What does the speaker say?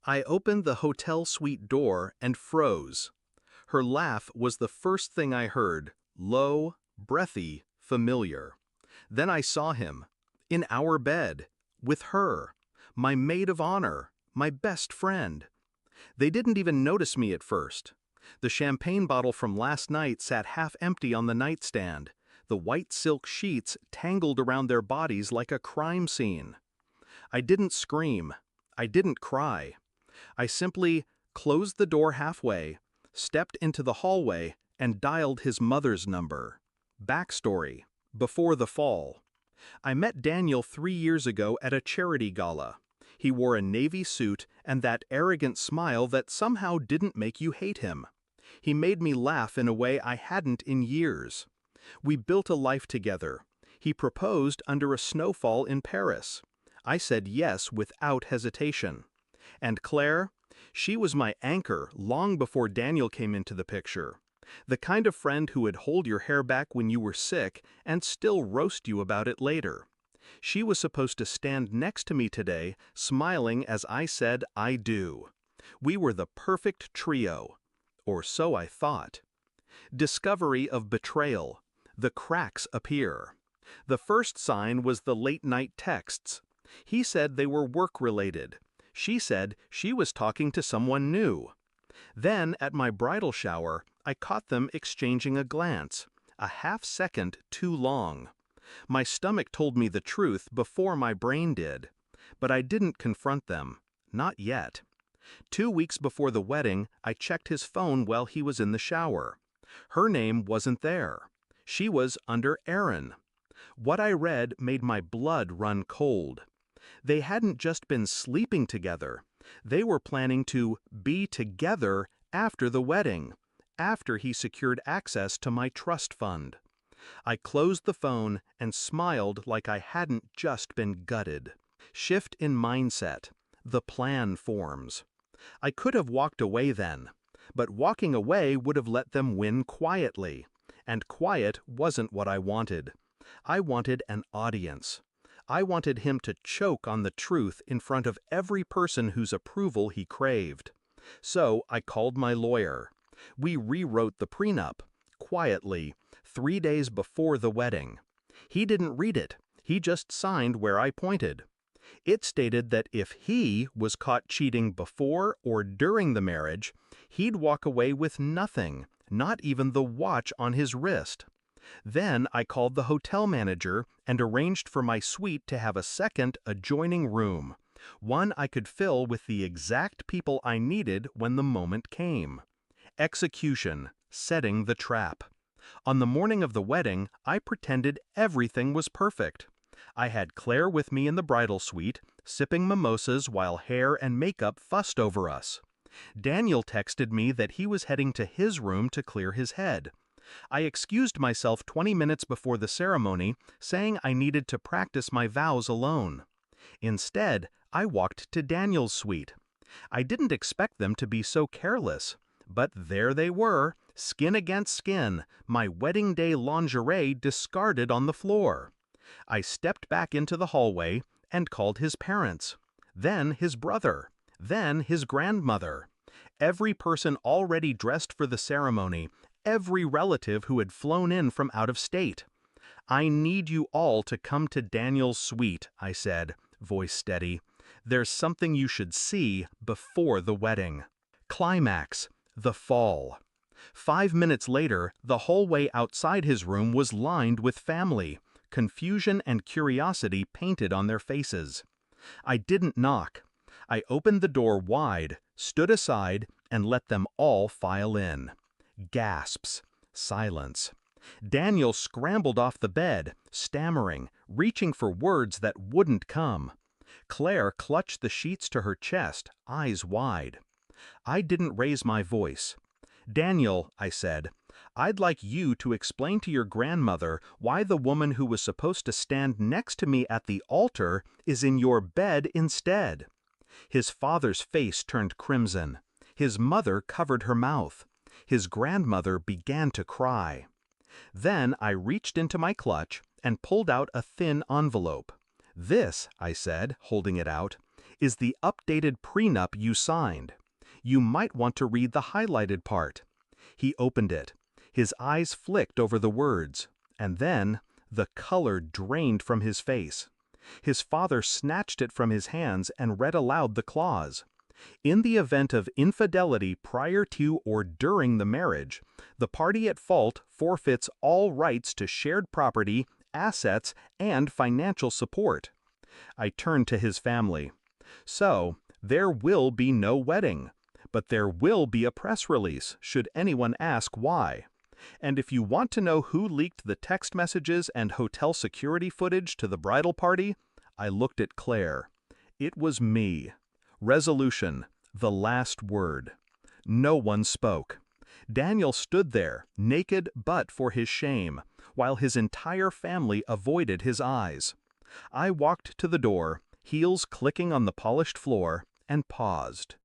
I opened the hotel suite door and froze. Her laugh was the first thing I heard, low, breathy, familiar. Then I saw him, in our bed, with her, my maid of honor, my best friend. They didn't even notice me at first. The champagne bottle from last night sat half empty on the nightstand, the white silk sheets tangled around their bodies like a crime scene. I didn't scream. I didn't cry. I simply closed the door halfway, stepped into the hallway, and dialed his mother's number. Backstory: before the fall. I met Daniel 3 years ago at a charity gala. He wore a navy suit and that arrogant smile that somehow didn't make you hate him. He made me laugh in a way I hadn't in years. We built a life together. He proposed under a snowfall in Paris. I said yes without hesitation. And Claire? She was my anchor long before Daniel came into the picture. The kind of friend who would hold your hair back when you were sick and still roast you about it later. She was supposed to stand next to me today, smiling as I said I do. We were the perfect trio. Or so I thought. Discovery of betrayal. The cracks appear. The first sign was the late-night texts. He said they were work-related. She said she was talking to someone new. Then, at my bridal shower, I caught them exchanging a glance, a half-second too long. My stomach told me the truth before my brain did. But I didn't confront them. Not yet. 2 weeks before the wedding, I checked his phone while he was in the shower. Her name wasn't there. She was under Aaron. What I read made my blood run cold. They hadn't just been sleeping together. They were planning to be together after the wedding, after he secured access to my trust fund. I closed the phone and smiled like I hadn't just been gutted. Shift in mindset. The plan forms. I could have walked away then, but walking away would have let them win quietly, and quiet wasn't what I wanted. I wanted an audience. I wanted him to choke on the truth in front of every person whose approval he craved. So I called my lawyer. We rewrote the prenup, quietly, 3 days before the wedding. He didn't read it. He just signed where I pointed. It stated that if he was caught cheating before or during the marriage, he'd walk away with nothing, not even the watch on his wrist. Then I called the hotel manager and arranged for my suite to have a second adjoining room, one I could fill with the exact people I needed when the moment came. Execution, setting the trap. On the morning of the wedding, I pretended everything was perfect. I had Claire with me in the bridal suite, sipping mimosas while hair and makeup fussed over us. Daniel texted me that he was heading to his room to clear his head. I excused myself 20 minutes before the ceremony, saying I needed to practice my vows alone. Instead, I walked to Daniel's suite. I didn't expect them to be so careless, but there they were, skin against skin, my wedding day lingerie discarded on the floor. I stepped back into the hallway and called his parents, then his brother, then his grandmother. Every person already dressed for the ceremony, every relative who had flown in from out of state. I need you all to come to Daniel's suite, I said, voice steady. There's something you should see before the wedding. Climax, the fall. 5 minutes later, the hallway outside his room was lined with family, confusion and curiosity painted on their faces. I didn't knock. I opened the door wide, stood aside, and let them all file in. Gasps. Silence. Daniel scrambled off the bed, stammering, reaching for words that wouldn't come. Claire clutched the sheets to her chest, eyes wide. I didn't raise my voice. Daniel, I said, I'd like you to explain to your grandmother why the woman who was supposed to stand next to me at the altar is in your bed instead. His father's face turned crimson. His mother covered her mouth. His grandmother began to cry. Then I reached into my clutch and pulled out a thin envelope. This, I said, holding it out, is the updated prenup you signed. You might want to read the highlighted part." He opened it. His eyes flicked over the words, and then the color drained from his face. His father snatched it from his hands and read aloud the clause. In the event of infidelity prior to or during the marriage, the party at fault forfeits all rights to shared property, assets, and financial support. I turned to his family. "So, there will be no wedding, but there will be a press release, should anyone ask why. And if you want to know who leaked the text messages and hotel security footage to the bridal party," I looked at Claire. "It was me." Resolution, the last word. No one spoke. Daniel stood there, naked but for his shame, while his entire family avoided his eyes. I walked to the door, heels clicking on the polished floor, and paused.